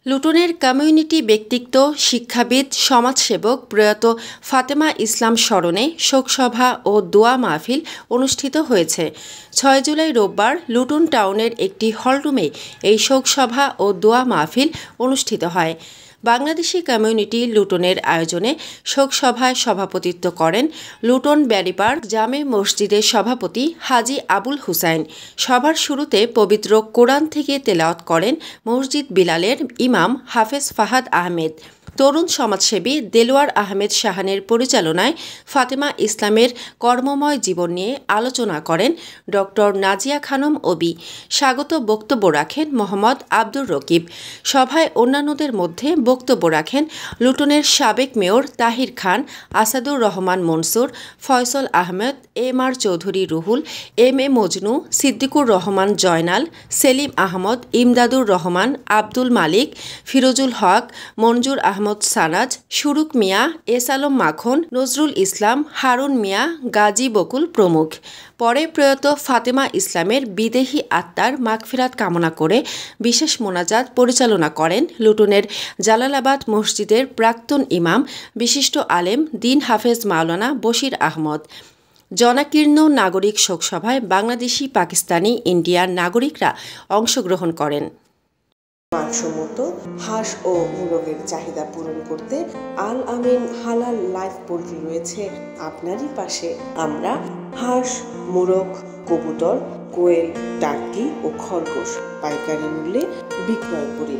লুটনের community ব্যক্তিত্ব, শিক্ষাবিদ, সমাজসেবক প্রয়াত ফাতেমা ইসলাম স্মরণে শোকসভা ও দোয়া মাহফিল অনুষ্ঠিত হয়েছে। ৬ জুলাই রোববার লুটন টাউনের একটি হলরুমে এই শোকসভা ও দোয়া মাহফিল অনুষ্ঠিত হয়। বাংলাদেশি কমিউনিটি লুটনের আয়োজনে শোকসভায় সভাপতিত্ব করেন লুটন ব্যারিপার্ক জামে মসজিদের সভাপতি হাজী আবুল হুসাইন। সভার শুরুতে পবিত্র কোরআন থেকে তেলাওয়াত করেন মসজিদ বিলালের ইমাম হাফেজ ফাহাদ আহমেদ। তরুণ সমাজসেবী দেলোয়ার আহমেদ শাহানের পরিচালনায় ফাতেমা ইসলামের কর্মময় জীবন নিয়ে আলোচনা করেন ড নাজিয়া খানম ওবি। স্বাগত বক্তব্য রাখেন মোহাম্মদ আব্দুর রকিব। সভায় অন্যান্যদের মধ্যে বক্তব্য রাখেন লুটনের সাবেক মেয়র তাহির খান, আসাদুর রহমান মনসুর, ফয়সল আহমেদ, এম.আর. চৌধুরী রুহুল, এম.এ. মজনু, সিদ্দিকুর রহমান জয়নাল, সেলিম আহমদ, ইমদাদুর রহমান, আব্দুল মালিক, ফিরোজুল হক, মনজুর আহমদ সানাজ, শুরুক মিয়া, এস আলম মাখন, নজরুল ইসলাম, হারুন মিয়া, গাজী বকুল প্রমুখ। পরে প্রয়াত ফাতেমা ইসলামের বিদেহী আত্মার মাগফিরাত কামনা করে বিশেষ মোনাজাত পরিচালনা করেন লুটনের জালালাবাদ মসজিদের প্রাক্তন ইমাম, বিশিষ্ট আলেম দিন হাফেজ মাওলানা বশির আহমদ। জনাকীর্ণ নাগরিক শোকসভায় বাংলাদেশি, পাকিস্তানি, ইন্ডিয়ান নাগরিকরা অংশগ্রহণ করেন। মানসম্মত হাঁস ও মোরগের চাহিদা পূরণ করতে আল আমিন হালাল লাইফ পোল্ট্রি রয়েছে আপনারই পাশে। আমরা হাঁস, মোরগ, কবুতর, কোয়েল, টার্কি ও খরগোশ পাইকারি মূল্যে বিক্রয় করি।